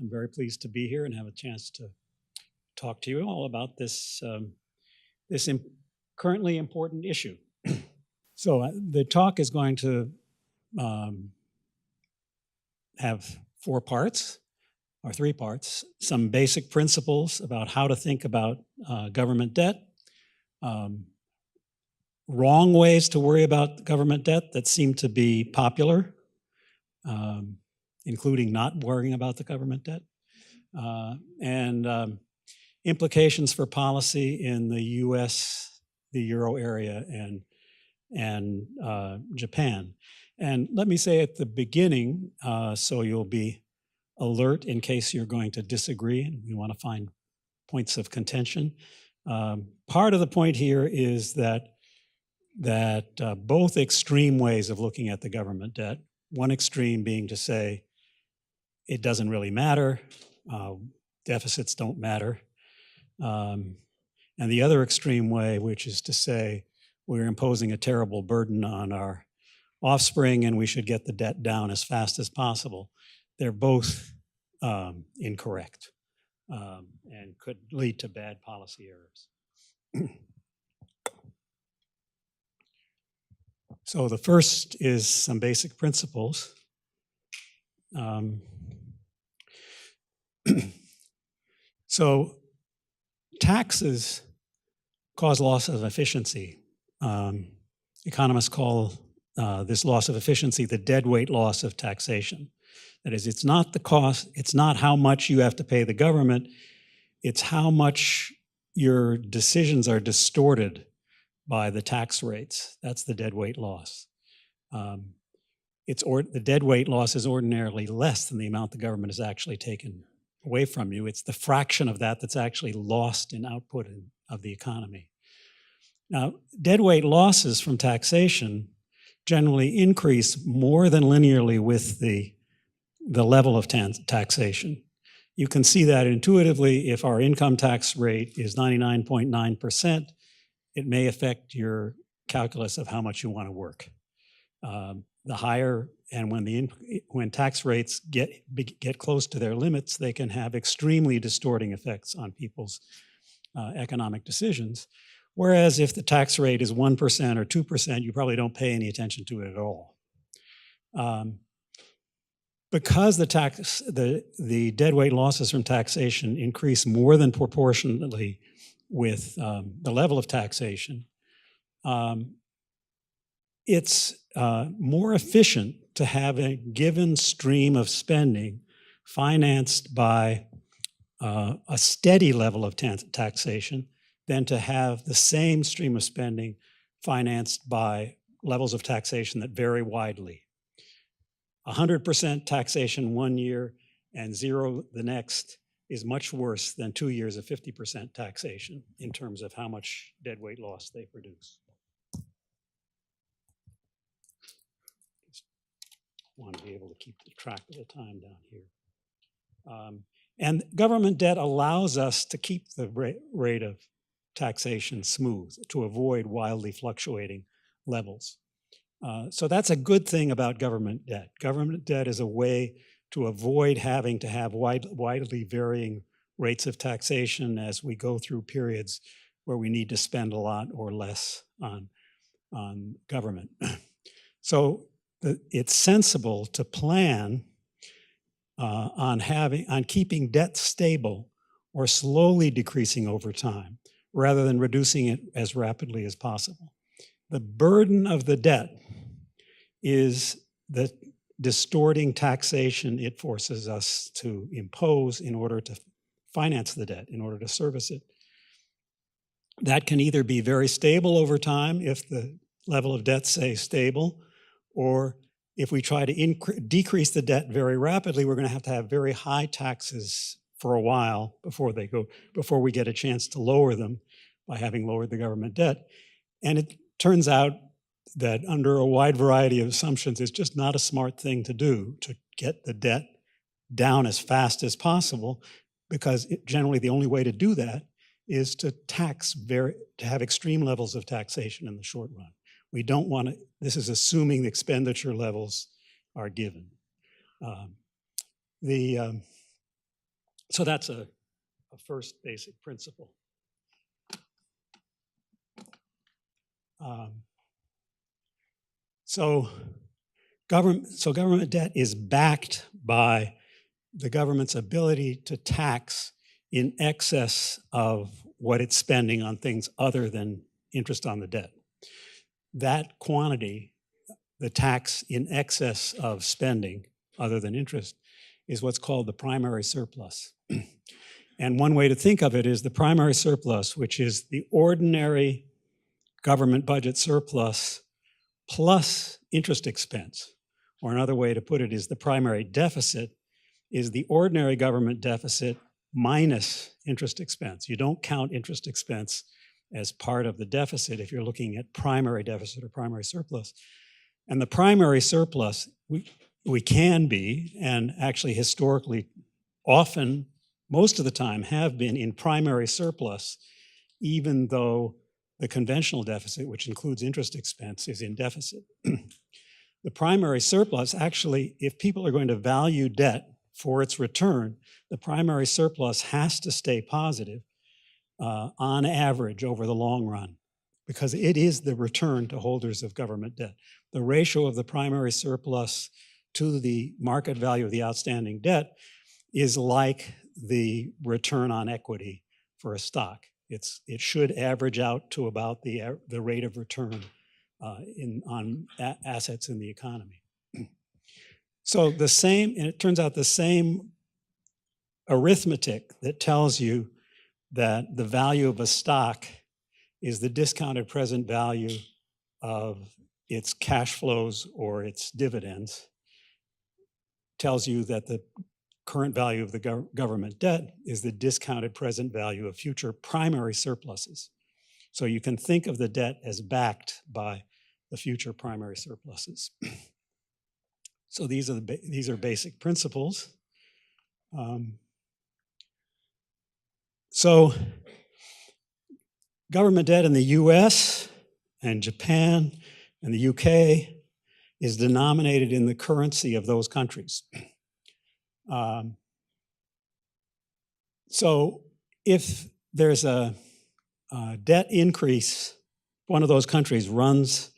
I'm very pleased to be here and have a chance to talk to you all about this, currently important issue. So the talk is going to have 4 parts, or 3 parts: some basic principles about how to think about government debt, wrong ways to worry about government debt that seem to be popular, including not worrying about the government debt, and implications for policy in the US, the Euro area, and Japan. And let me say at the beginning, so you'll be alert in case you're going to disagree and we want to find points of contention. Part of the point here is that both extreme ways of looking at the government debt, one extreme being to say it doesn't really matter, deficits don't matter, and the other extreme way, which is to say we're imposing a terrible burden on our offspring and we should get the debt down as fast as possible. They're both incorrect and could lead to bad policy errors. So the first is some basic principles. So taxes cause loss of efficiency. Economists call this loss of efficiency the deadweight loss of taxation. That is, it's not the cost, it's not how much you have to pay the government, it's how much your decisions are distorted by the tax rates. That's the deadweight loss. The deadweight loss is ordinarily less than the amount the government has actually taken away from you. It's the fraction of that that's actually lost in output of the economy. Now, deadweight losses from taxation generally increase more than linearly with the level of taxation. You can see that intuitively. If our income tax rate is 99.9%, it may affect your calculus of how much you want to work. The higher, and when tax rates get close to their limits, they can have extremely distorting effects on people's economic decisions. Whereas if the tax rate is 1% or 2%, you probably don't pay any attention to it at all. Because the deadweight losses from taxation increase more than proportionately with the level of taxation, it's more efficient to have a given stream of spending financed by a steady level of taxation than to have the same stream of spending financed by levels of taxation that vary widely. 100% taxation one year and 0 the next is much worse than 2 years of 50% taxation in terms of how much deadweight loss they produce. Just want to be able to keep track of the time down here. And government debt allows us to keep the rate of taxation smooth, to avoid wildly fluctuating levels. So that's a good thing about government debt. Government debt is a way to avoid having to have widely varying rates of taxation as we go through periods where we need to spend a lot or less on government. So it's sensible to plan on keeping debt stable or slowly decreasing over time, rather than reducing it as rapidly as possible. The burden of the debt is the distorting taxation it forces us to impose in order to finance the debt, in order to service it. That can either be very stable over time if the level of debt stays stable, or if we try to decrease the debt very rapidly, we're going to have very high taxes for a while before we get a chance to lower them by having lowered the government debt. And it turns out that under a wide variety of assumptions, it's just not a smart thing to do to get the debt down as fast as possible, because generally the only way to do that is to have extreme levels of taxation in the short run. We don't want to, this is assuming the expenditure levels are given. So that's a first basic principle. So government debt is backed by the government's ability to tax in excess of what it's spending on things other than interest on the debt. That quantity, the tax in excess of spending other than interest, is what's called the primary surplus. And one way to think of it is the primary surplus, which is the ordinary government budget surplus plus interest expense. Or another way to put it is the primary deficit is the ordinary government deficit minus interest expense. You don't count interest expense as part of the deficit if you're looking at primary deficit or primary surplus. And the primary surplus, we can be, and actually historically often, most of the time, have been in primary surplus, even though the conventional deficit, which includes interest expense, is in deficit. The primary surplus, actually, if people are going to value debt for its return, the primary surplus has to stay positive on average over the long run, because it is the return to holders of government debt. The ratio of the primary surplus to the market value of the outstanding debt is like the return on equity for a stock. It should average out to about the rate of return on assets in the economy. So the same, and it turns out the same arithmetic that tells you that the value of a stock is the discounted present value of its cash flows or its dividends, tells you that the current value of the government debt is the discounted present value of future primary surpluses. So you can think of the debt as backed by the future primary surpluses. So these are basic principles. So government debt in the US and Japan and the UK is denominated in the currency of those countries. So if there's a debt increase, one of those countries runs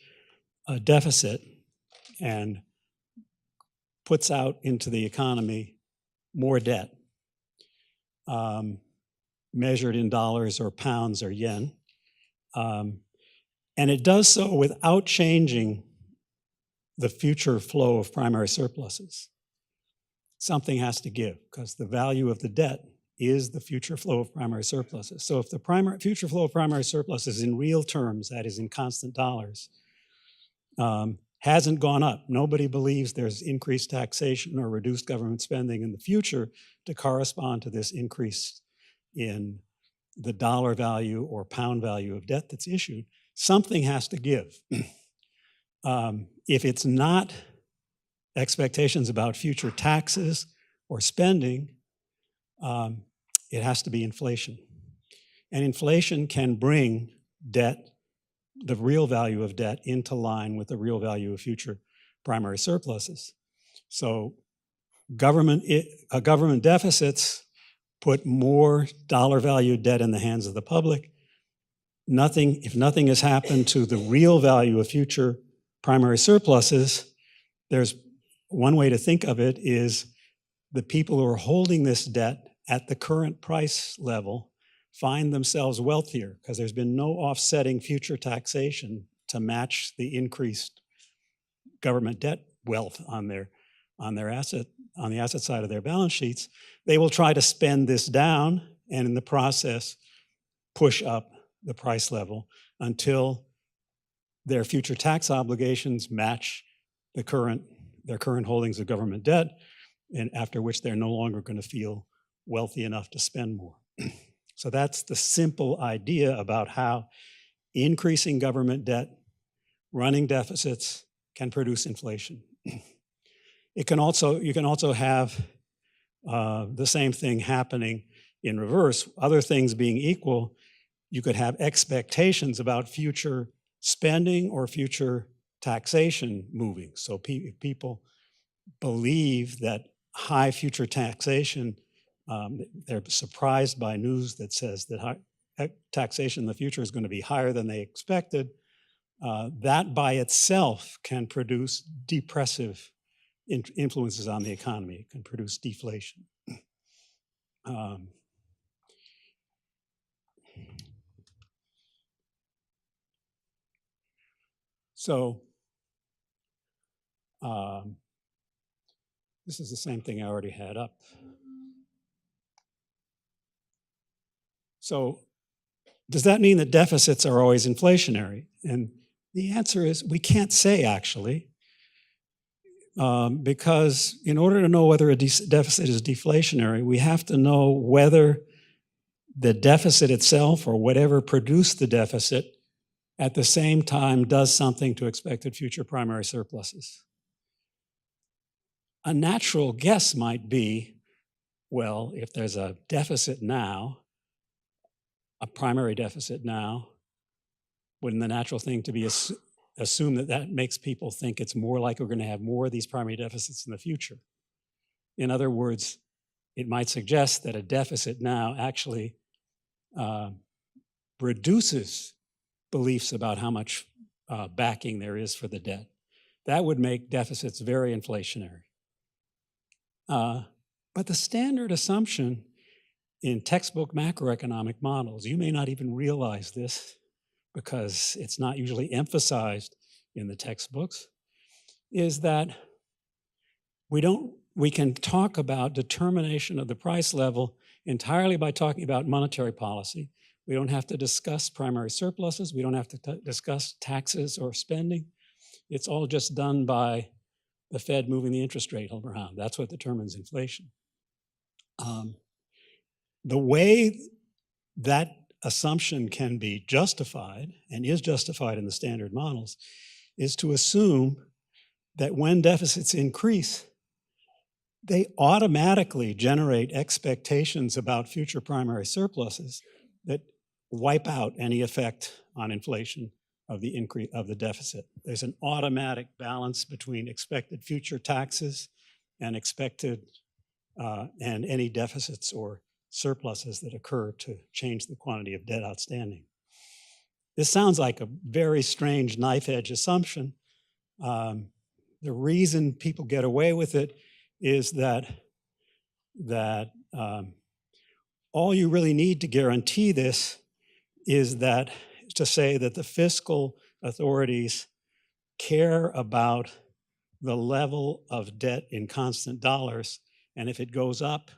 a deficit and puts out into the economy more debt, measured in dollars or pounds or yen. And it does so without changing the future flow of primary surpluses. Something has to give, because the value of the debt is the future flow of primary surpluses. So if the future flow of primary surpluses in real terms, that is in constant dollars, hasn't gone up. Nobody believes there's increased taxation or reduced government spending in the future to correspond to this increase in the dollar value or pound value of debt that's issued. Something has to give. If it's not expectations about future taxes or spending, it has to be inflation. And inflation can bring debt, the real value of debt, into line with the real value of future primary surpluses. So government deficits put more dollar value debt in the hands of the public. If nothing has happened to the real value of future primary surpluses, there's one way to think of it is the people who are holding this debt at the current price level find themselves wealthier because there's been no offsetting future taxation to match the increased government debt wealth on the asset side of their balance sheets. They will try to spend this down and in the process push up the price level until their future tax obligations match their current holdings of government debt, and after which they're no longer going to feel wealthy enough to spend more. So that's the simple idea about how increasing government debt, running deficits, can produce inflation. You can also have the same thing happening in reverse. Other things being equal, you could have expectations about future spending or future taxation moving. So if people believe that high future taxation they're surprised by news that says that taxation in the future is going to be higher than they expected. That by itself can produce depressive influences on the economy. It can produce deflation. This is the same thing I already had up. So does that mean that deficits are always inflationary? And the answer is we can't say, actually, because in order to know whether a deficit is deflationary, we have to know whether the deficit itself or whatever produced the deficit at the same time does something to expected future primary surpluses. A natural guess might be, well, if there's a deficit now, a primary deficit now, wouldn't the natural thing to be assume that that makes people think it's more likely we're going to have more of these primary deficits in the future? In other words, it might suggest that a deficit now actually reduces beliefs about how much backing there is for the debt. That would make deficits very inflationary. But the standard assumption in textbook macroeconomic models, you may not even realize this because it's not usually emphasized in the textbooks, is that we can talk about determination of the price level entirely by talking about monetary policy. We don't have to discuss primary surpluses. We don't have to discuss taxes or spending. It's all just done by the Fed moving the interest rate around. That's what determines inflation. The way that assumption can be justified, and is justified in the standard models, is to assume that when deficits increase, they automatically generate expectations about future primary surpluses that wipe out any effect on inflation of the increase of the deficit. There's an automatic balance between expected future taxes and expected and any deficits or surpluses that occur to change the quantity of debt outstanding. This sounds like a very strange knife edge assumption. The reason people get away with it is that all you really need to guarantee this is that to say that the fiscal authorities care about the level of debt in constant dollars, and if it goes up,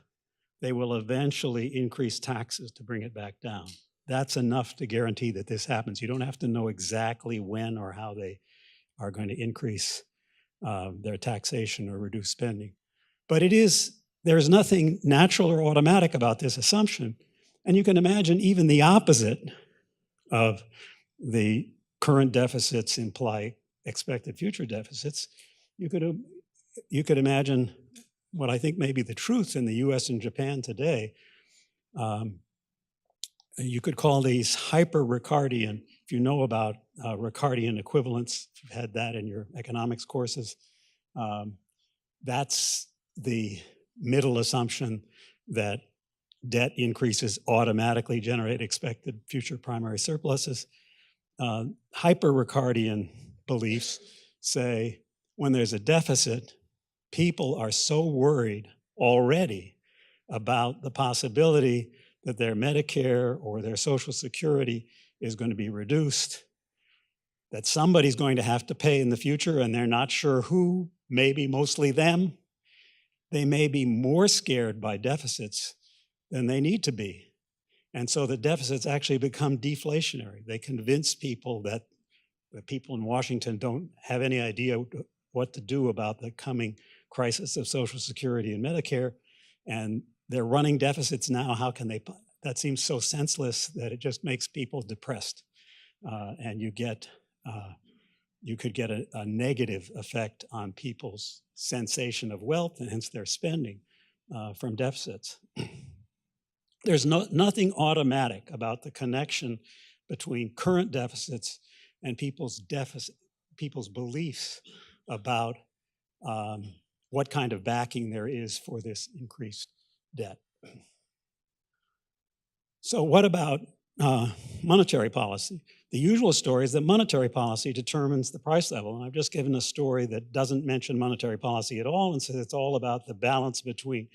they will eventually increase taxes to bring it back down. That's enough to guarantee that this happens. You don't have to know exactly when or how they are going to increase their taxation or reduce spending. But there's nothing natural or automatic about this assumption. And you can imagine even the opposite of the current deficits imply expected future deficits. You could imagine what I think may be the truth in the US and Japan today. You could call these hyper-Ricardian, if you know about Ricardian equivalence, if you've had that in your economics courses. That's the middle assumption that debt increases automatically generate expected future primary surpluses. Hyper-Ricardian beliefs say when there's a deficit, people are so worried already about the possibility that their Medicare or their Social Security is going to be reduced, that somebody's going to have to pay in the future and they're not sure who, maybe mostly them. They may be more scared by deficits than they need to be. And so the deficits actually become deflationary. They convince people that the people in Washington don't have any idea what to do about the coming crisis of Social Security and Medicare, and they're running deficits now. How can they? That seems so senseless that it just makes people depressed, and you could get a negative effect on people's sensation of wealth and hence their spending from deficits. There's nothing automatic about the connection between current deficits and people's beliefs about what kind of backing there is for this increased debt. So what about monetary policy? The usual story is that monetary policy determines the price level. And I've just given a story that doesn't mention monetary policy at all and says it's all about the balance between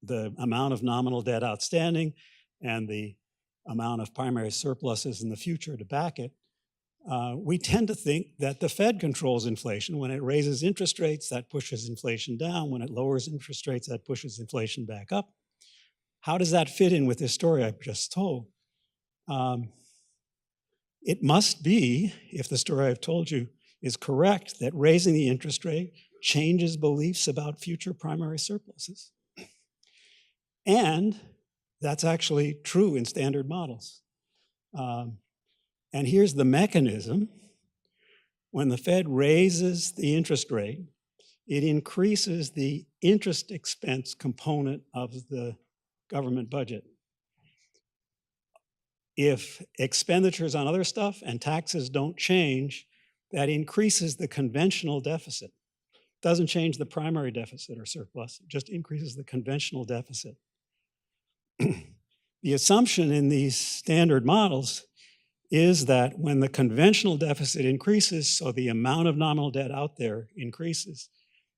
the amount of nominal debt outstanding and the amount of primary surpluses in the future to back it. We tend to think that the Fed controls inflation. When it raises interest rates, that pushes inflation down. When it lowers interest rates, that pushes inflation back up. How does that fit in with this story I've just told? It must be, if the story I've told you is correct, that raising the interest rate changes beliefs about future primary surpluses. And that's actually true in standard models. And here's the mechanism. When the Fed raises the interest rate, it increases the interest expense component of the government budget. If expenditures on other stuff and taxes don't change, that increases the conventional deficit. Doesn't change the primary deficit or surplus, it just increases the conventional deficit. The assumption in these standard models is that when the conventional deficit increases, so the amount of nominal debt out there increases,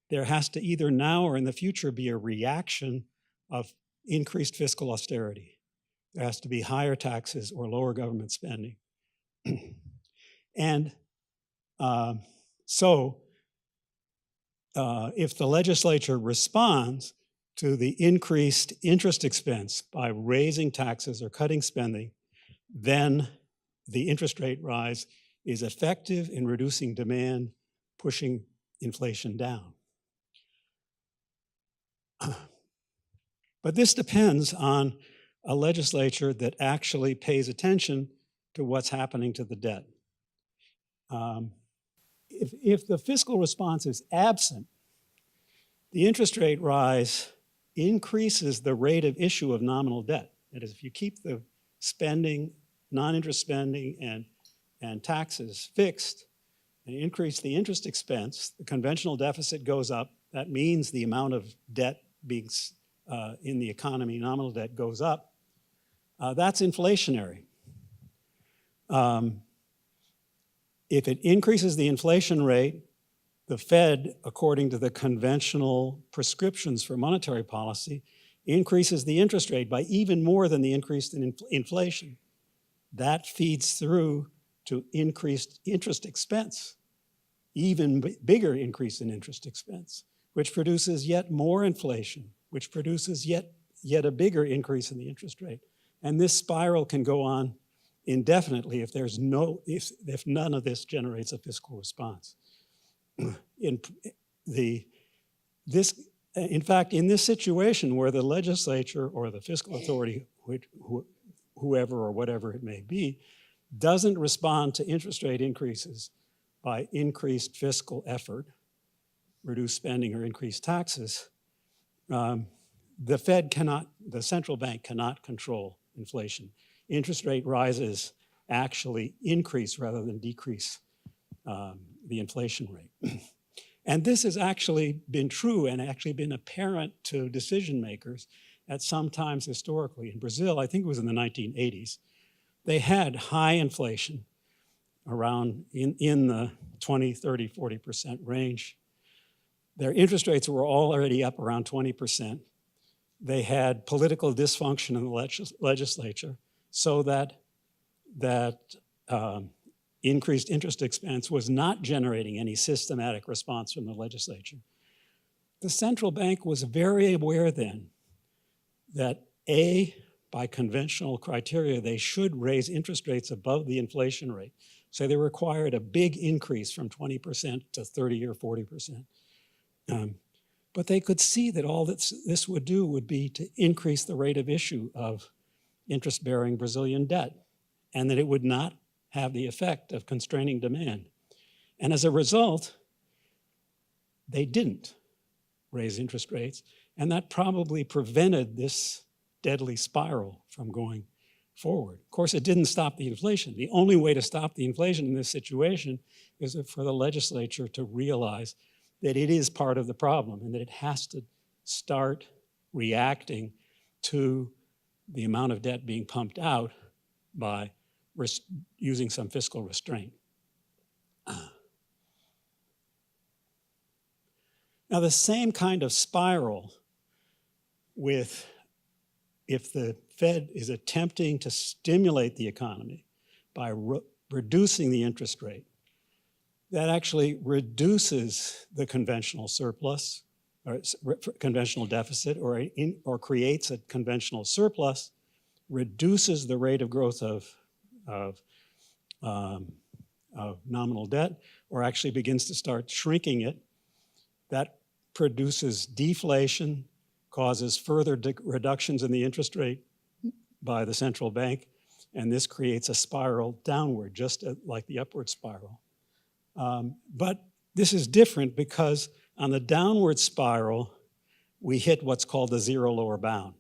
there has to either now or in the future be a reaction of increased fiscal austerity. There has to be higher taxes or lower government spending. And if the legislature responds to the increased interest expense by raising taxes or cutting spending, then the interest rate rise is effective in reducing demand, pushing inflation down. But this depends on a legislature that actually pays attention to what's happening to the debt. If the fiscal response is absent, the interest rate rise increases the rate of issue of nominal debt. That is, if you keep the spending, non-interest spending and taxes fixed and increase the interest expense, the conventional deficit goes up. That means the amount of debt being in the economy, nominal debt, goes up. That's inflationary. If it increases the inflation rate, the Fed, according to the conventional prescriptions for monetary policy, increases the interest rate by even more than the increase in inflation. That feeds through to increased interest expense, even bigger increase in interest expense, which produces yet more inflation, which produces yet a bigger increase in the interest rate. And this spiral can go on indefinitely if none of this generates a fiscal response. In fact, in this situation where the legislature or the fiscal authority, whoever or whatever it may be, doesn't respond to interest rate increases by increased fiscal effort, reduced spending or increased taxes, the central bank cannot control inflation. Interest rate rises actually increase rather than decrease the inflation rate. And this has actually been true and actually been apparent to decision makers at some times historically. In Brazil, I think it was in the 1980s, they had high inflation around in the 20, 30, 40% range. Their interest rates were already up around 20%. They had political dysfunction in the legislature so that increased interest expense was not generating any systematic response from the legislature. The central bank was very aware then that by conventional criteria, they should raise interest rates above the inflation rate. So they required a big increase from 20% to 30 or 40%. But they could see that all that this would do would be to increase the rate of issue of interest-bearing Brazilian debt, and that it would not have the effect of constraining demand. And as a result, they didn't raise interest rates, and that probably prevented this deadly spiral from going forward. Of course, it didn't stop the inflation. The only way to stop the inflation in this situation is for the legislature to realize that it is part of the problem and that it has to start reacting to the amount of debt being pumped out by using some fiscal restraint. Now, the same kind of spiral if the Fed is attempting to stimulate the economy by reducing the interest rate, that actually reduces the conventional surplus or conventional deficit, or creates a conventional surplus, reduces the rate of growth of nominal debt, or actually begins to start shrinking it. That produces deflation, causes further reductions in the interest rate by the central bank, and this creates a spiral downward, just like the upward spiral. But this is different because on the downward spiral, we hit what's called the zero lower bound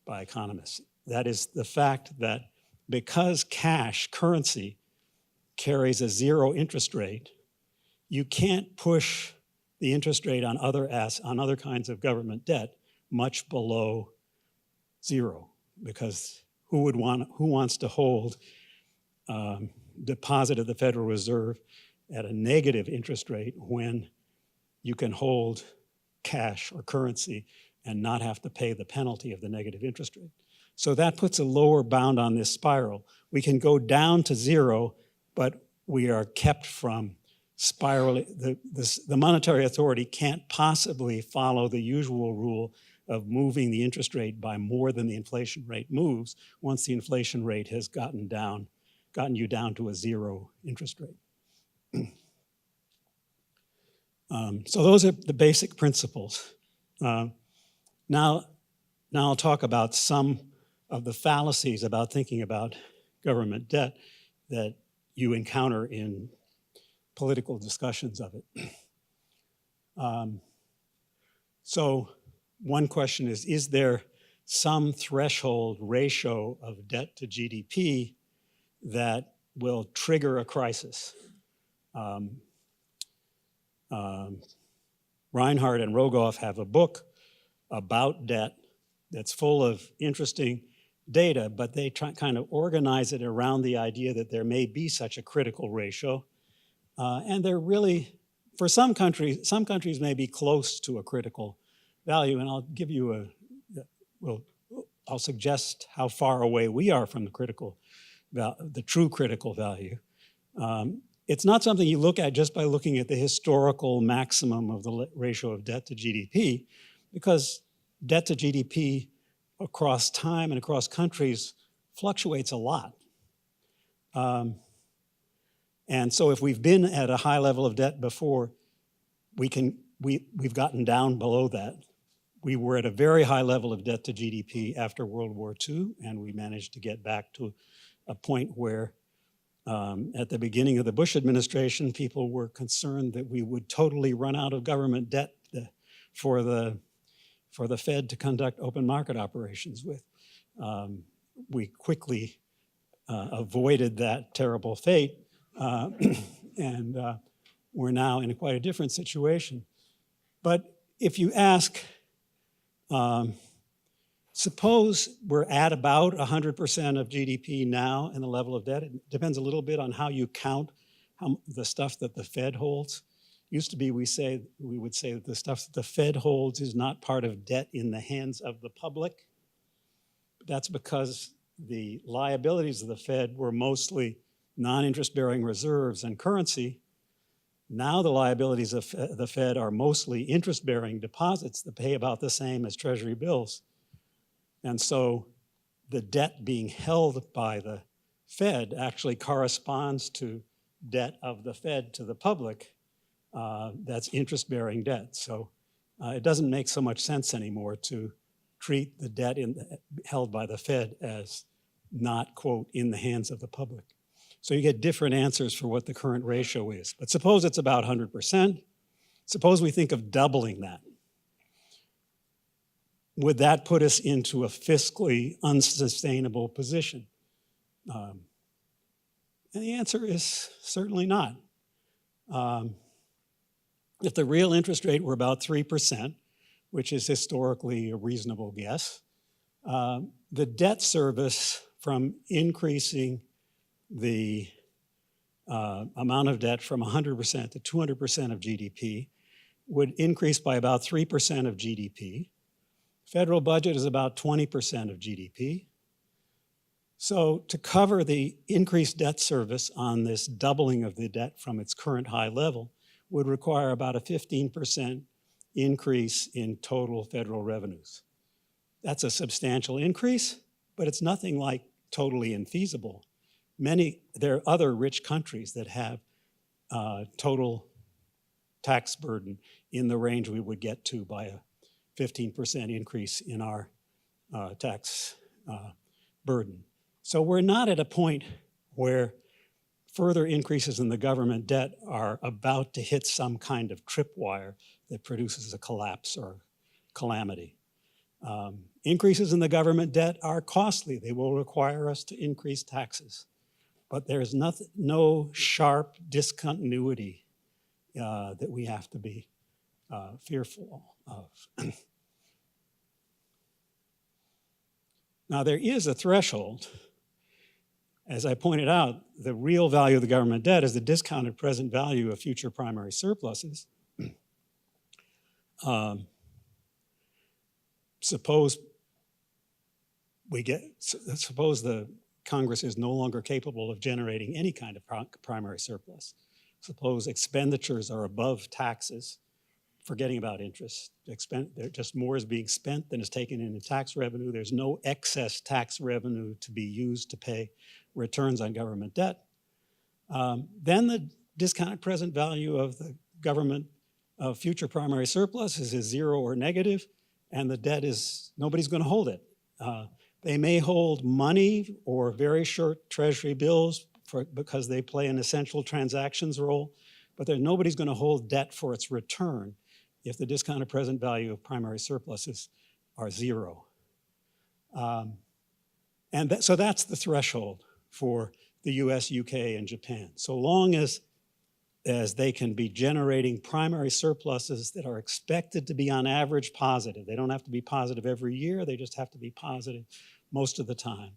by economists. That is the fact that because cash, currency, carries a zero interest rate, you can't push the interest rate on other kinds of government debt much below zero, because who wants to hold deposit at the Federal Reserve at a negative interest rate when you can hold cash or currency and not have to pay the penalty of the negative interest rate? So that puts a lower bound on this spiral. We can go down to zero, but we are kept from spiraling. The monetary authority can't possibly follow the usual rule of moving the interest rate by more than the inflation rate moves once the inflation rate has gotten you down to a zero interest rate. So those are the basic principles. Now I'll talk about some of the fallacies about thinking about government debt that you encounter in political discussions of it. So one question is there some threshold ratio of debt to GDP that will trigger a crisis? Reinhardt and Rogoff have a book about debt that's full of interesting data, but they kind of organize it around the idea that there may be such a critical ratio. And they're really, for some countries may be close to a critical value, and I'll give you I'll suggest how far away we are from the true critical value. It's not something you look at just by looking at the historical maximum of the ratio of debt to GDP, because debt to GDP across time and across countries fluctuates a lot. And so if we've been at a high level of debt before, we've gotten down below that. We were at a very high level of debt to GDP after World War II, and we managed to get back to a point where at the beginning of the Bush administration, people were concerned that we would totally run out of government debt for the Fed to conduct open market operations with. We quickly avoided that terrible fate, and we're now in quite a different situation. But if you ask, suppose we're at about 100% of GDP now in the level of debt. It depends a little bit on how you count the stuff that the Fed holds. Used to be we would say that the stuff that the Fed holds is not part of debt in the hands of the public. But that's because the liabilities of the Fed were mostly non-interest-bearing reserves and currency. Now the liabilities of the Fed are mostly interest-bearing deposits that pay about the same as Treasury bills. And so the debt being held by the Fed actually corresponds to debt of the Fed to the public. That's interest-bearing debt. So it doesn't make so much sense anymore to treat the debt held by the Fed as not, quote, in the hands of the public. So you get different answers for what the current ratio is. But suppose it's about 100%. Suppose we think of doubling that. Would that put us into a fiscally unsustainable position? And the answer is certainly not. If the real interest rate were about 3%, which is historically a reasonable guess, The debt service from increasing the amount of debt from 100% to 200% of GDP would increase by about 3% of GDP. Federal budget is about 20% of GDP. So to cover the increased debt service on this doubling of the debt from its current high level would require about a 15% increase in total federal revenues. That's a substantial increase, but it's nothing like totally infeasible. There are other rich countries that have total tax burden in the range we would get to by a 15% increase in our tax burden. So we're not at a point where further increases in the government debt are about to hit some kind of tripwire that produces a collapse or calamity. Increases in the government debt are costly. They will require us to increase taxes. But there's no sharp discontinuity that we have to be fearful of. Now, there is a threshold. As I pointed out, the real value of the government debt is the discounted present value of future primary surpluses. Suppose the Congress is no longer capable of generating any kind of primary surplus. Suppose expenditures are above taxes, forgetting about interest. Just more is being spent than is taken in tax revenue. There's no excess tax revenue to be used to pay returns on government debt. Then the discounted present value of the government of future primary surpluses is zero or negative, and the debt is, nobody's going to hold it. They may hold money or very short treasury bills because they play an essential transactions role, but nobody's going to hold debt for its return if the discounted present value of primary surpluses are zero. So that's the threshold for the US, UK, and Japan. So long as they can be generating primary surpluses that are expected to be on average positive. They don't have to be positive every year, they just have to be positive most of the time.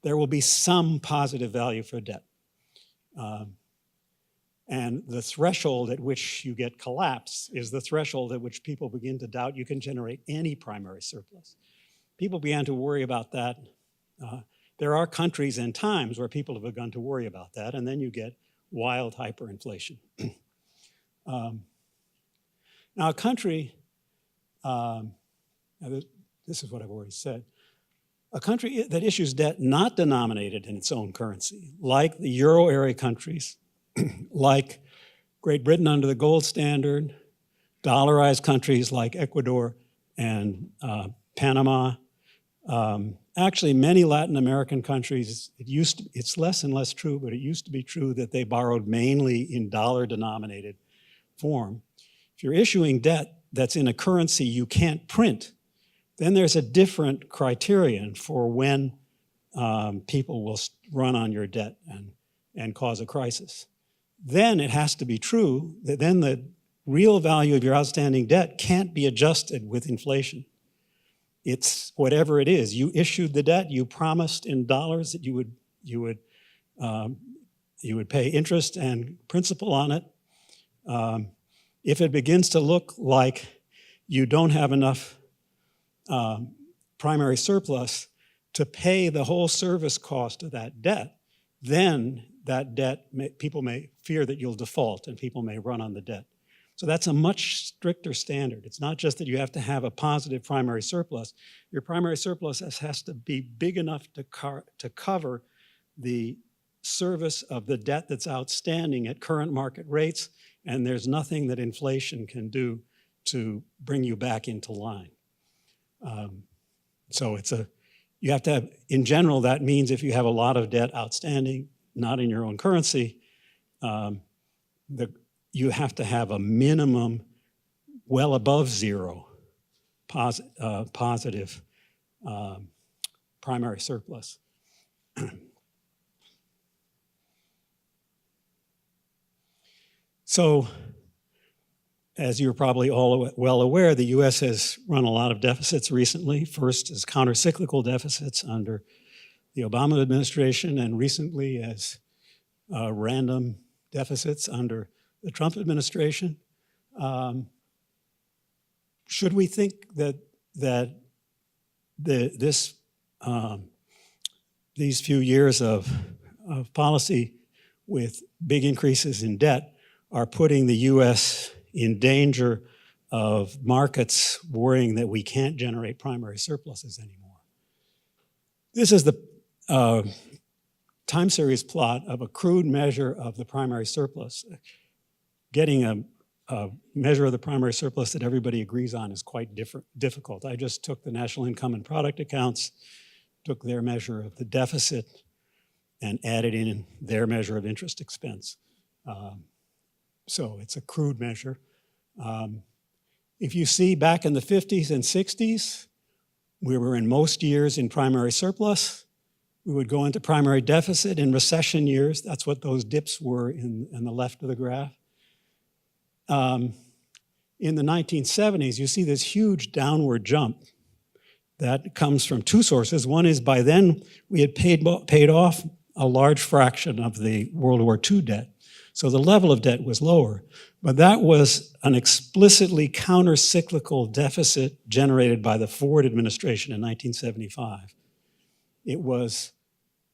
There will be some positive value for debt. And the threshold at which you get collapse is the threshold at which people begin to doubt you can generate any primary surplus. People began to worry about that. There are countries and times where people have begun to worry about that, and then you get wild hyperinflation. Now a country, this is what I've already said, a country that issues debt not denominated in its own currency, like the Euro area countries, like Great Britain under the gold standard, dollarized countries like Ecuador and Panama. Actually, many Latin American countries, it's less and less true, but it used to be true that they borrowed mainly in dollar-denominated form. If you're issuing debt that's in a currency you can't print, then there's a different criterion for when people will run on your debt and cause a crisis. Then it has to be true that then the real value of your outstanding debt can't be adjusted with inflation. It's whatever it is. You issued the debt, you promised in dollars that you would pay interest and principal on it. If it begins to look like you don't have enough primary surplus to pay the whole service cost of that debt, then that debt, people may fear that you'll default and people may run on the debt. So that's a much stricter standard. It's not just that you have to have a positive primary surplus. Your primary surplus has to be big enough to cover the service of the debt that's outstanding at current market rates, and there's nothing that inflation can do to bring you back into line. So you have to have, in general, that means if you have a lot of debt outstanding, not in your own currency, you have to have a minimum well above zero positive primary surplus. So as you're probably all well aware, the US has run a lot of deficits recently. First as counter-cyclical deficits under the Obama administration, and recently as random deficits under the Trump administration. Should we think that these few years of policy with big increases in debt are putting the US in danger of markets worrying that we can't generate primary surpluses anymore? This is the time series plot of a crude measure of the primary surplus. Getting a measure of the primary surplus that everybody agrees on is quite difficult. I just took the national income and product accounts, took their measure of the deficit, and added in their measure of interest expense. So it's a crude measure. If you see back in the 50s and 60s, we were in most years in primary surplus. We would go into primary deficit in recession years. That's what those dips were in the left of the graph. In the 1970s, you see this huge downward jump that comes from two sources. One is by then we had paid off a large fraction of the World War II debt. So the level of debt was lower, but that was an explicitly counter-cyclical deficit generated by the Ford administration in 1975. It was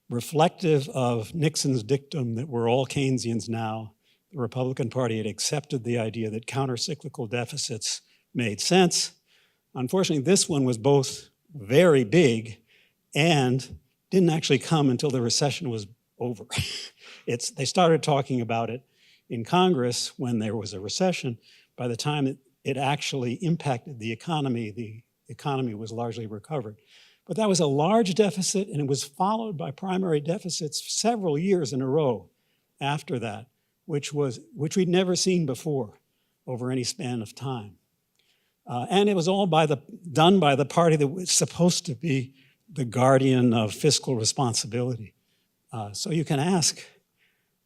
reflective of Nixon's dictum that we're all Keynesians now. The Republican Party had accepted the idea that counter-cyclical deficits made sense. Unfortunately, this one was both very big and didn't actually come until the recession was over. They started talking about it in Congress when there was a recession. By the time it actually impacted the economy was largely recovered. But that was a large deficit, and it was followed by primary deficits several years in a row after that, which we'd never seen before over any span of time. And it was all done by the party that was supposed to be the guardian of fiscal responsibility. So you can ask,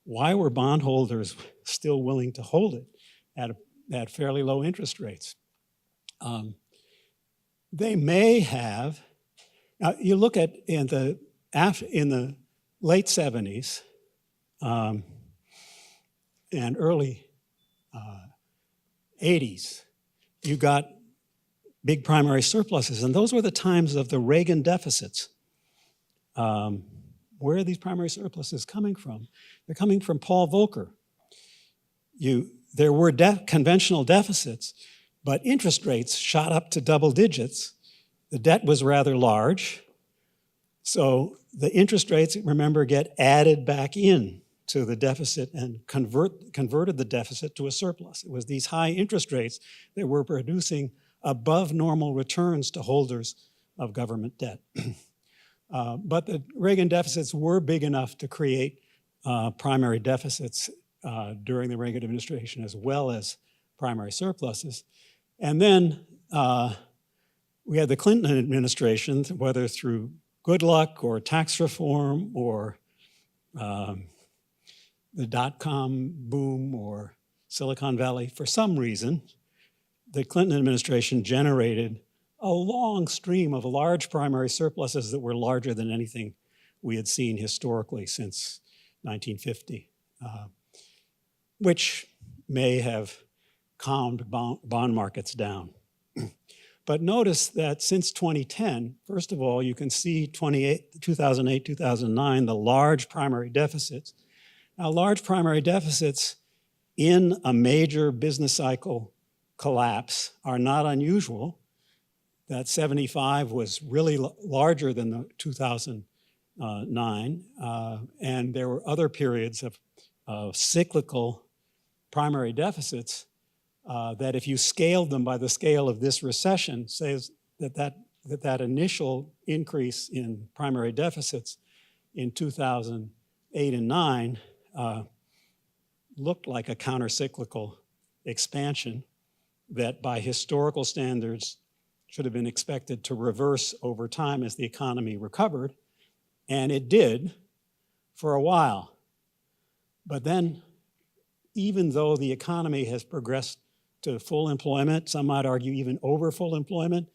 why were bondholders still willing to hold it at fairly low interest rates? They may have. Now you look at in the late 70s and early 80s, you got big primary surpluses, and those were the times of the Reagan deficits. Where are these primary surpluses coming from? They're coming from Paul Volcker. There were conventional deficits, but interest rates shot up to double digits. The debt was rather large, so the interest rates, remember, get added back in to the deficit and converted the deficit to a surplus. It was these high interest rates that were producing above normal returns to holders of government debt. But the Reagan deficits were big enough to create primary deficits during the Reagan administration, as well as primary surpluses. And then we had the Clinton administration, whether through good luck or tax reform or the dot-com boom or Silicon Valley, for some reason, the Clinton administration generated a long stream of large primary surpluses that were larger than anything we had seen historically since 1950, which may have calmed bond markets down. But notice that since 2010, first of all, you can see 2008, 2009, the large primary deficits. Now, large primary deficits in a major business cycle collapse are not unusual. That 75 was really larger than the 2009, and there were other periods of cyclical primary deficits that if you scaled them by the scale of this recession, says that initial increase in primary deficits in 2008 and 9 looked like a counter-cyclical expansion that by historical standards should have been expected to reverse over time as the economy recovered, and it did for a while. But then, even though the economy has progressed to full employment, some might argue even over full employment,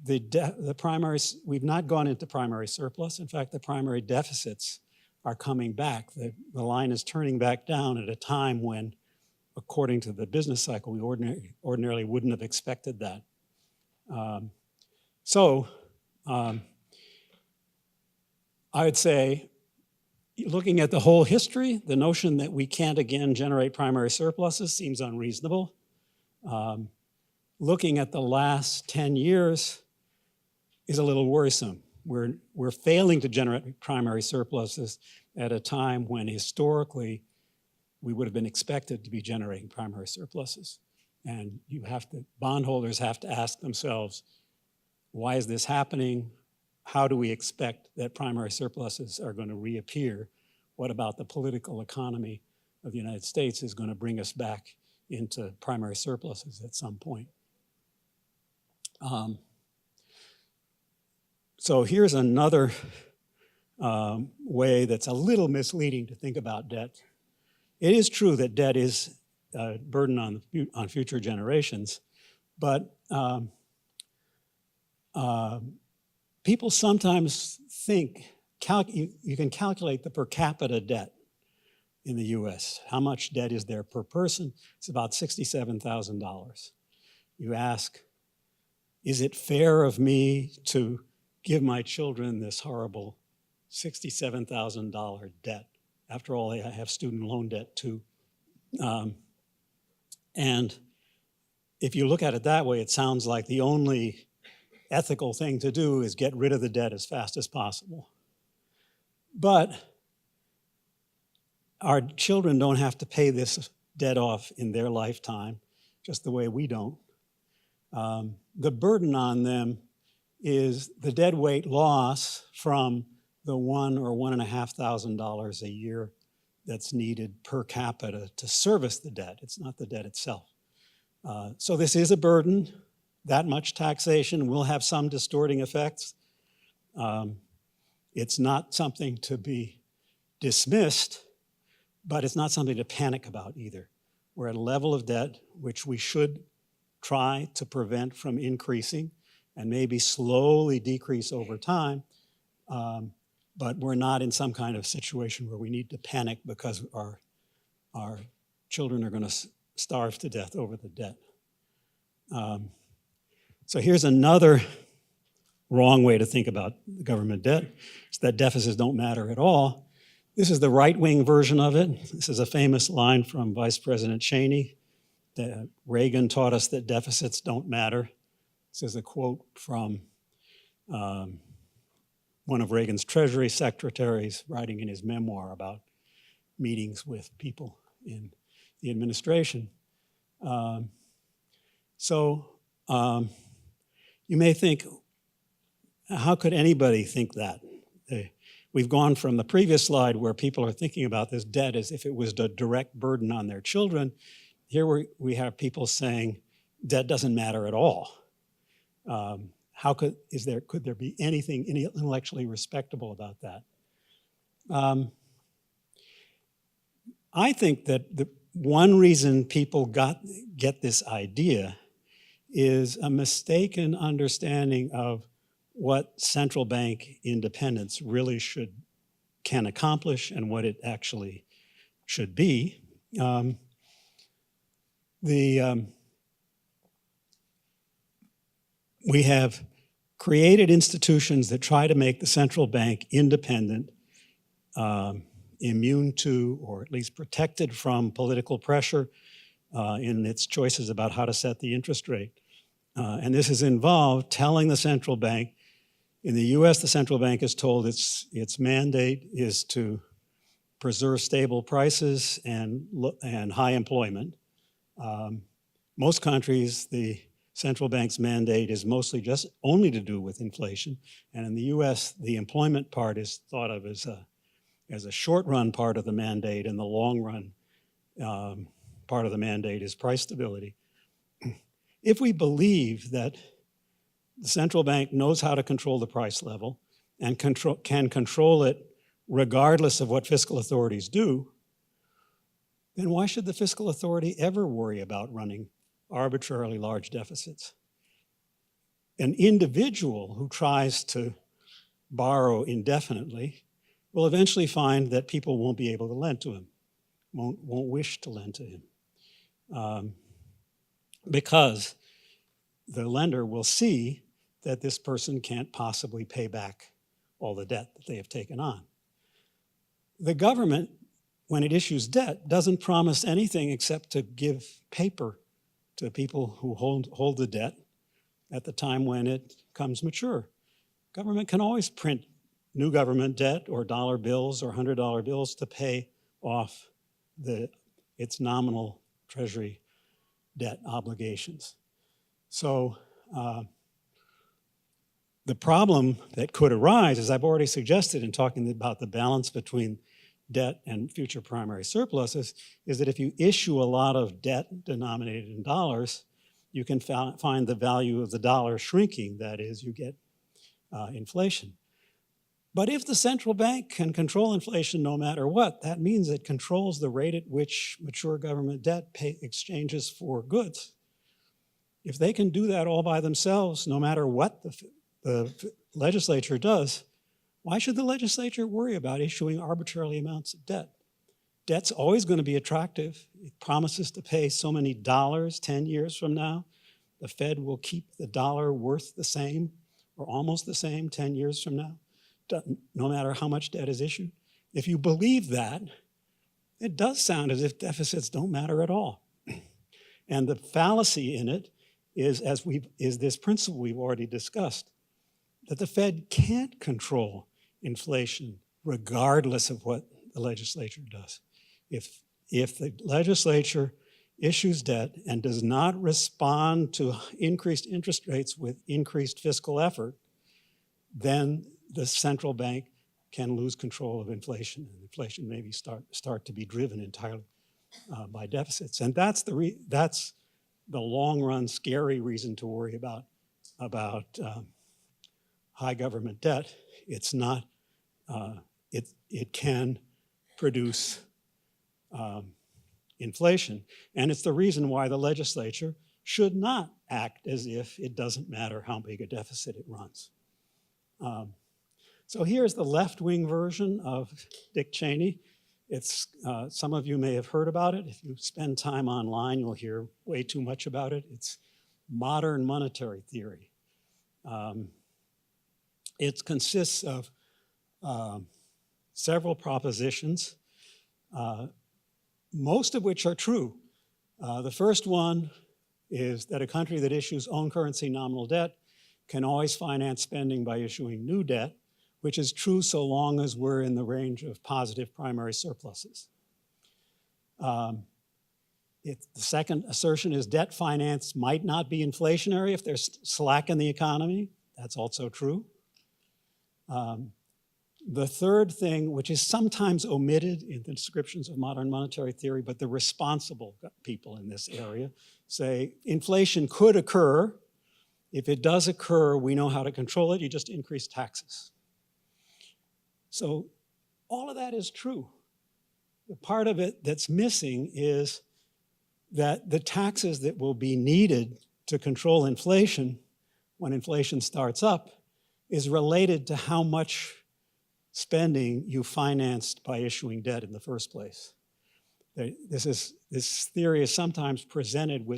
we've not gone into primary surplus. In fact, the primary deficits are coming back. The line is turning back down at a time when, according to the business cycle, we ordinarily wouldn't have expected that. I would say, looking at the whole history, the notion that we can't again generate primary surpluses seems unreasonable. Looking at the last 10 years is a little worrisome. We're failing to generate primary surpluses at a time when historically we would have been expected to be generating primary surpluses. And bondholders have to ask themselves, why is this happening? How do we expect that primary surpluses are going to reappear? What about the political economy of the United States is going to bring us back into primary surpluses at some point? So here's another way that's a little misleading to think about debt. It is true that debt is a burden on future generations, but people sometimes think you can calculate the per capita debt in the US. How much debt is there per person? It's about $67,000. You ask, is it fair of me to give my children this horrible $67,000 debt? After all, I have student loan debt too. And if you look at it that way, it sounds like the only ethical thing to do is get rid of the debt as fast as possible. But our children don't have to pay this debt off in their lifetime, just the way we don't. The burden on them is the deadweight loss from the $1,000 or $1,500 a year that's needed per capita to service the debt. It's not the debt itself. So this is a burden. That much taxation will have some distorting effects. It's not something to be dismissed, but it's not something to panic about either. We're at a level of debt which we should try to prevent from increasing and maybe slowly decrease over time, but we're not in some kind of situation where we need to panic because our children are going to starve to death over the debt. So here's another wrong way to think about the government debt. It's that deficits don't matter at all. This is the right-wing version of it. This is a famous line from Vice President Cheney. That Reagan taught us that deficits don't matter. This is a quote from one of Reagan's Treasury secretaries writing in his memoir about meetings with people in the administration. You may think, how could anybody think that? We've gone from the previous slide where people are thinking about this debt as if it was a direct burden on their children. Here we have people saying debt doesn't matter at all. Could there be anything intellectually respectable about that? I think that the one reason people get this idea is a mistaken understanding of what central bank independence really can accomplish and what it actually should be. We have created institutions that try to make the central bank independent, immune to, or at least protected from political pressure in its choices about how to set the interest rate. And this has involved telling the central bank, in the US, the central bank is told its mandate is to preserve stable prices and high employment. Most countries, the central bank's mandate is mostly just only to do with inflation. And in the US, the employment part is thought of as a short-run part of the mandate, and the long-run part of the mandate is price stability. If we believe that the central bank knows how to control the price level and can control it regardless of what fiscal authorities do, then why should the fiscal authority ever worry about running arbitrarily large deficits. An individual who tries to borrow indefinitely will eventually find that people won't be able to lend to him, won't wish to lend to him, because the lender will see that this person can't possibly pay back all the debt that they have taken on. The government, when it issues debt, doesn't promise anything except to give paper to people who hold the debt at the time when it comes mature. Government can always print new government debt or dollar bills or $100 bills to pay off its nominal treasury debt obligations. So the problem that could arise, as I've already suggested in talking about the balance between debt and future primary surpluses, is that if you issue a lot of debt denominated in dollars, you can find the value of the dollar shrinking. That is, you get inflation. But if the central bank can control inflation no matter what, that means it controls the rate at which mature government debt exchanges for goods. If they can do that all by themselves, no matter what the legislature does, why should the legislature worry about issuing arbitrary amounts of debt? Debt's always going to be attractive. It promises to pay so many dollars 10 years from now. The Fed will keep the dollar worth the same or almost the same 10 years from now, no matter how much debt is issued. If you believe that, it does sound as if deficits don't matter at all. And the fallacy in it is this principle we've already discussed, that the Fed can't control inflation regardless of what the legislature does. If the legislature issues debt and does not respond to increased interest rates with increased fiscal effort, then the central bank can lose control of inflation, and inflation maybe start to be driven entirely by deficits. And that's the long-run scary reason to worry about high government debt. It's not. It can produce inflation, and it's the reason why the legislature should not act as if it doesn't matter how big a deficit it runs. So here's the left-wing version of Dick Cheney. It's some of you may have heard about it. If you spend time online, you'll hear way too much about it. It's modern monetary theory. It consists of several propositions, most of which are true. The first one is that a country that issues own currency nominal debt can always finance spending by issuing new debt, which is true so long as we're in the range of positive primary surpluses. The second assertion is debt finance might not be inflationary if there's slack in the economy. That's also true. The third thing, which is sometimes omitted in the descriptions of modern monetary theory, but the responsible people in this area say inflation could occur. If it does occur, we know how to control it. You just increase taxes. So all of that is true. The part of it that's missing is that the taxes that will be needed to control inflation when inflation starts up is related to how much spending you financed by issuing debt in the first place. This theory is sometimes presented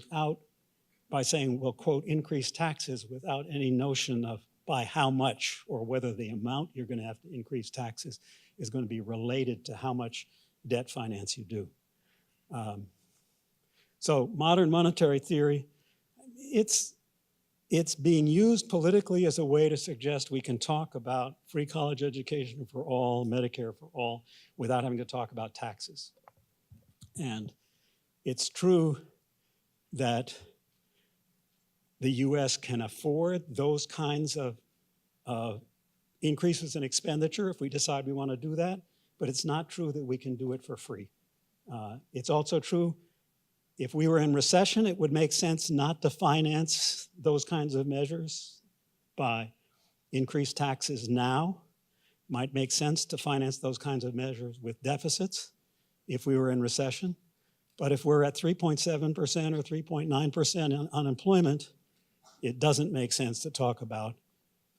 by saying, well, quote, increase taxes without any notion of by how much or whether the amount you're going to have to increase taxes is going to be related to how much debt finance you do. So modern monetary theory, it's being used politically as a way to suggest we can talk about free college education for all, Medicare for all, without having to talk about taxes. And it's true that the US can afford those kinds of increases in expenditure if we decide we want to do that, but it's not true that we can do it for free. It's also true if we were in recession, it would make sense not to finance those kinds of measures by increased taxes now. Might make sense to finance those kinds of measures with deficits if we were in recession. But if we're at 3.7% or 3.9% unemployment, it doesn't make sense to talk about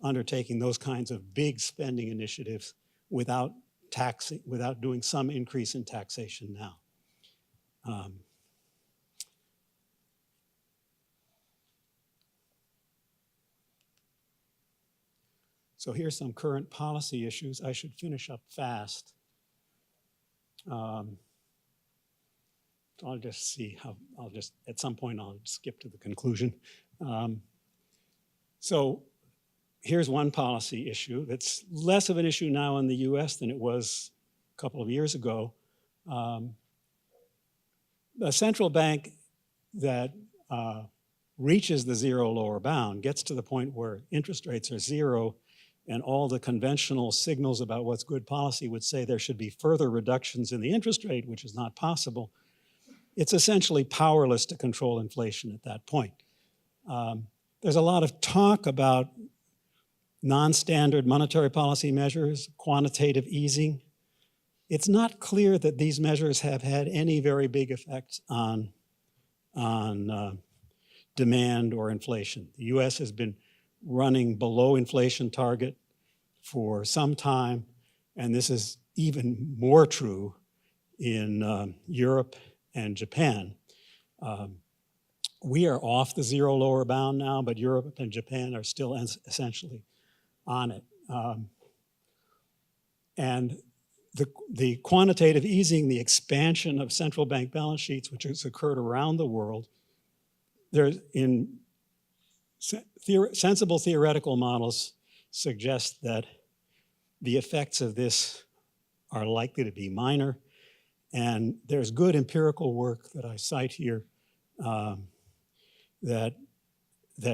undertaking those kinds of big spending initiatives without doing some increase in taxation now. So here's some current policy issues. I should finish up fast. I'll just see how, at some point I'll skip to the conclusion. So here's one policy issue that's less of an issue now in the US than it was a couple of years ago. A central bank that reaches the zero lower bound gets to the point where interest rates are zero, and all the conventional signals about what's good policy would say there should be further reductions in the interest rate, which is not possible. It's essentially powerless to control inflation at that point. There's a lot of talk about non-standard monetary policy measures, quantitative easing. It's not clear that these measures have had any very big effects on demand or inflation. The US has been running below inflation target for some time, and this is even more true in Europe and Japan. We are off the zero lower bound now, but Europe and Japan are still essentially on it. And the quantitative easing, the expansion of central bank balance sheets, which has occurred around the world, sensible theoretical models suggest that the effects of this are likely to be minor. And there's good empirical work that I cite here that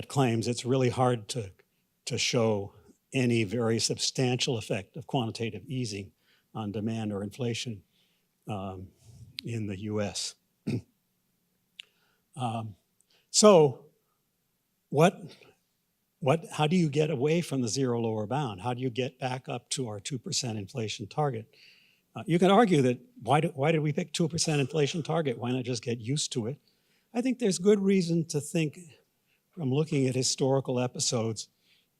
claims it's really hard to show any very substantial effect of quantitative easing on demand or inflation in the US. So how do you get away from the zero lower bound? How do you get back up to our 2% inflation target? You can argue that why did we pick 2% inflation target? Why not just get used to it? I think there's good reason to think, from looking at historical episodes,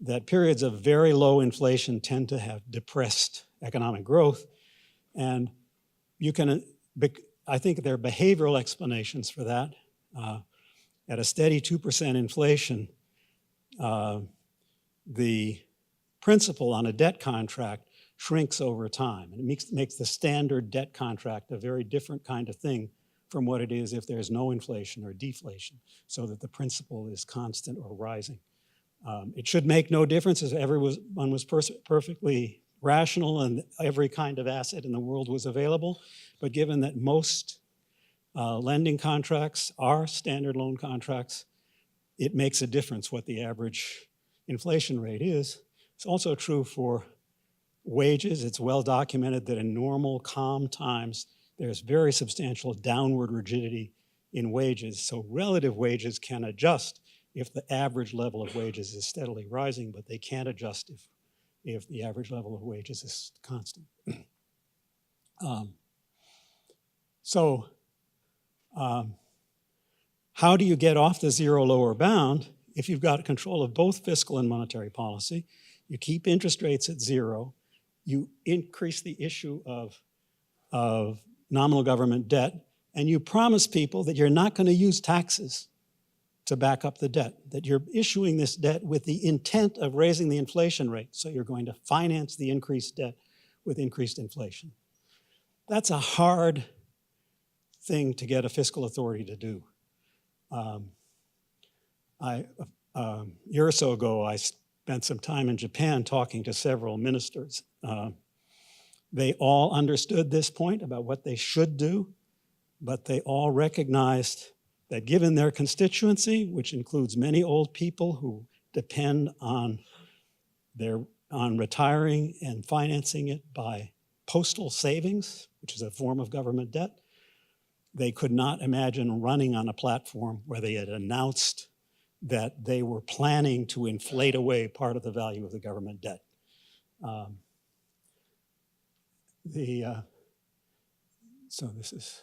that periods of very low inflation tend to have depressed economic growth. And I think there are behavioral explanations for that. At a steady 2% inflation, the principal on a debt contract shrinks over time. And it makes the standard debt contract a very different kind of thing from what it is if there's no inflation or deflation, so that the principal is constant or rising. It should make no difference if everyone was perfectly rational and every kind of asset in the world was available. But given that most lending contracts are standard loan contracts, it makes a difference what the average inflation rate is. It's also true for wages. It's well documented that in normal, calm times, there's very substantial downward rigidity in wages. So relative wages can adjust if the average level of wages is steadily rising, but they can't adjust if the average level of wages is constant. How do you get off the zero lower bound? If you've got control of both fiscal and monetary policy, you keep interest rates at zero, you increase the issue of nominal government debt, and you promise people that you're not going to use taxes to back up the debt, that you're issuing this debt with the intent of raising the inflation rate, so you're going to finance the increased debt with increased inflation. That's a hard thing to get a fiscal authority to do. A year or so ago, I spent some time in Japan talking to several ministers. They all understood this point about what they should do, but they all recognized that given their constituency, which includes many old people who depend on retiring and financing it by postal savings, which is a form of government debt, they could not imagine running on a platform where they had announced that they were planning to inflate away part of the value of the government debt. So this is,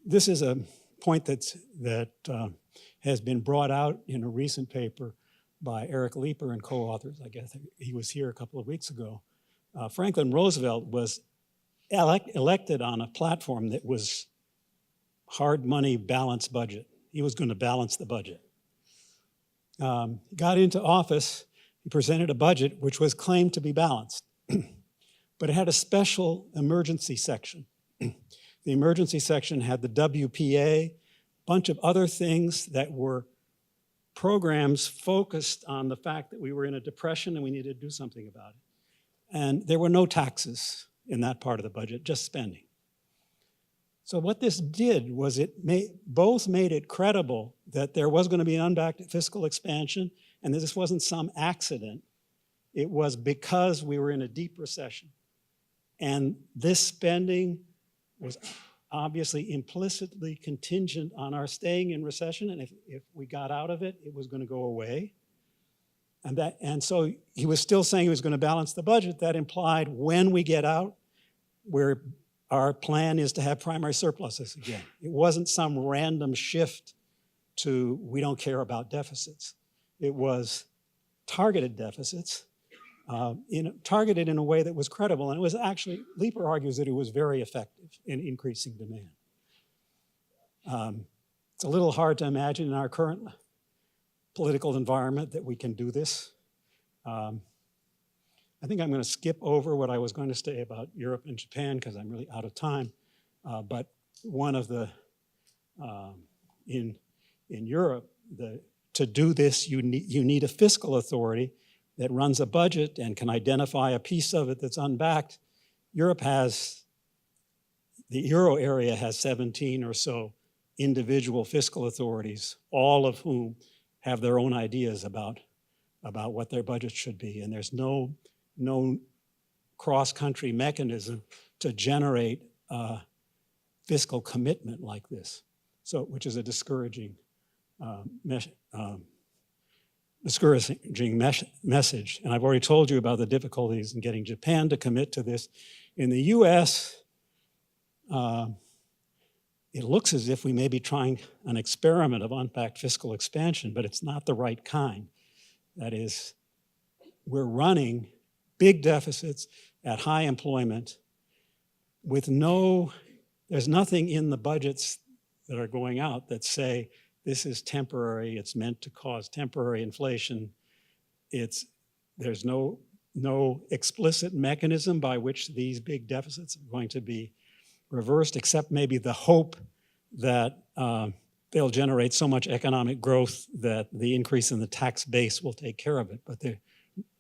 This is a point that has been brought out in a recent paper by Eric Leeper and co-authors. I guess he was here a couple of weeks ago. Franklin Roosevelt was elected on a platform that was hard money, balanced budget. He was going to balance the budget. Got into office, he presented a budget which was claimed to be balanced, but it had a special emergency section. The emergency section had the WPA, a bunch of other things that were programs focused on the fact that we were in a depression and we needed to do something about it. And there were no taxes in that part of the budget, just spending. So what this did was it both made it credible that there was going to be an unbacked fiscal expansion and that this wasn't some accident. It was because we were in a deep recession. And this spending was obviously implicitly contingent on our staying in recession, and if we got out of it, it was going to go away. And so he was still saying he was going to balance the budget. That implied when we get out, our plan is to have primary surpluses again. It wasn't some random shift to we don't care about deficits. It was targeted deficits, targeted in a way that was credible. And it was actually, Leeper argues that it was very effective in increasing demand. It's a little hard to imagine in our current political environment that we can do this. I think I'm going to skip over what I was going to say about Europe and Japan because I'm really out of time. But one of the, in Europe, to do this, you need a fiscal authority that runs a budget and can identify a piece of it that's unbacked. The Euro area has 17 or so individual fiscal authorities, all of whom have their own ideas about what their budget should be. And there's no cross-country mechanism to generate fiscal commitment like this, which is a discouraging message. And I've already told you about the difficulties in getting Japan to commit to this. In the US, it looks as if we may be trying an experiment of unbacked fiscal expansion, but it's not the right kind. That is, we're running big deficits at high employment with there's nothing in the budgets that are going out that say this is temporary, it's meant to cause temporary inflation. There's no explicit mechanism by which these big deficits are going to be reversed, except maybe the hope that they'll generate so much economic growth that the increase in the tax base will take care of it. But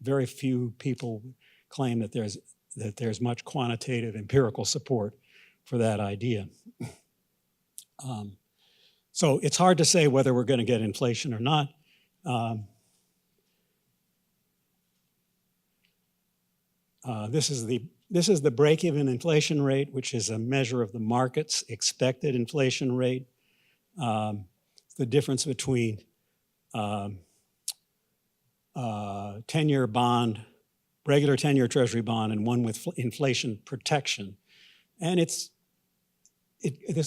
very few people claim that there's much quantitative empirical support for that idea. So it's hard to say whether we're going to get inflation or not. This is the break-even inflation rate, which is a measure of the market's expected inflation rate. The difference between 10-year bond, regular 10-year Treasury bond, and one with inflation protection. And this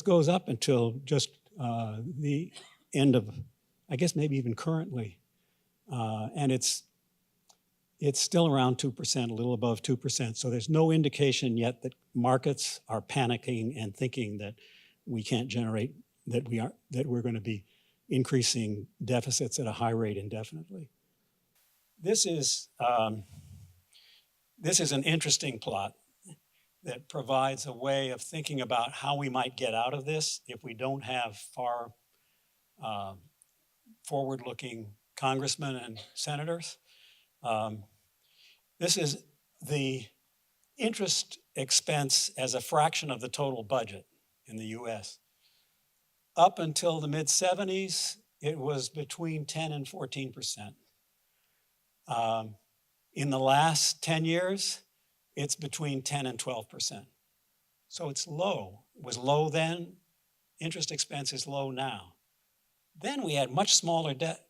goes up until just the end of, I guess maybe even currently. And it's still around 2%, a little above 2%. So there's no indication yet that markets are panicking and thinking that we can't generate, that we're going to be increasing deficits at a high rate indefinitely. This is an interesting plot that provides a way of thinking about how we might get out of this if we don't have far forward-looking congressmen and senators. This is the interest expense as a fraction of the total budget in the US. Up until the mid-70s, it was between 10 and 14%. In the last 10 years, it's between 10 and 12%. So it's low. It was low then. Interest expense is low now. Then we had much smaller debt,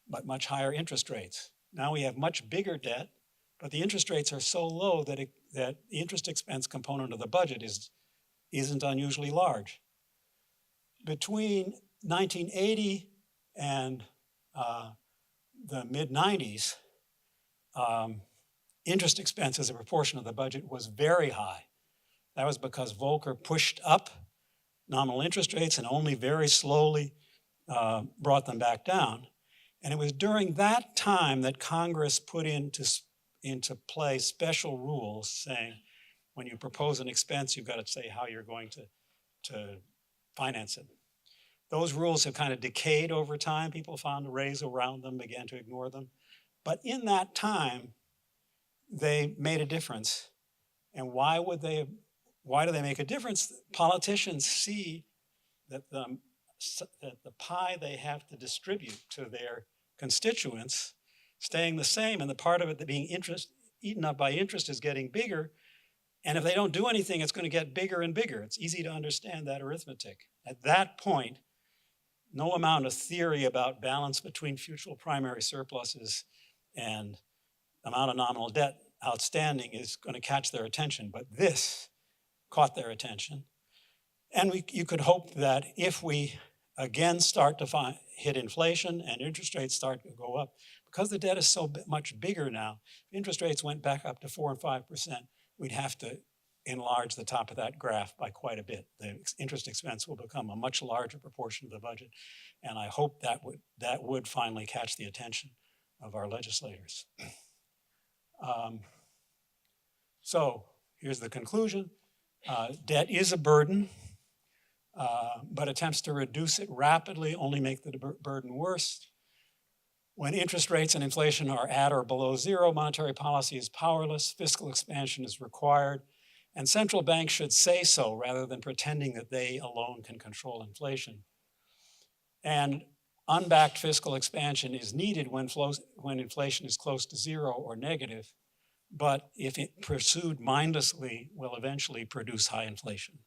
but much higher interest rates. Now we have much bigger debt, but the interest rates are so low that the interest expense component of the budget isn't unusually large. between 1980 and the mid-90s, interest expense as a proportion of the budget was very high. That was because Volcker pushed up nominal interest rates and only very slowly brought them back down. And it was during that time that Congress put into play special rules saying, when you propose an expense, you've got to say how you're going to finance it. Those rules have kind of decayed over time. People found ways around them, began to ignore them. But in that time, they made a difference. And why do they make a difference? Politicians see that the pie they have to distribute to their constituents staying the same, and the part of it that being eaten up by interest is getting bigger. And if they don't do anything, it's going to get bigger and bigger. It's easy to understand that arithmetic. At that point, no amount of theory about balance between future primary surpluses and amount of nominal debt outstanding is going to catch their attention. But this caught their attention. And you could hope that if we again start to hit inflation and interest rates start to go up, because the debt is so much bigger now, if interest rates went back up to 4 and 5%, we'd have to enlarge the top of that graph by quite a bit. The interest expense will become a much larger proportion of the budget. And I hope that would finally catch the attention of our legislators. So here's the conclusion. Debt is a burden, but attempts to reduce it rapidly only make the burden worse. When interest rates and inflation are at or below zero, monetary policy is powerless, fiscal expansion is required, and central banks should say so rather than pretending that they alone can control inflation. And unbacked fiscal expansion is needed when inflation is close to zero or negative, but if it pursued mindlessly, will eventually produce high inflation.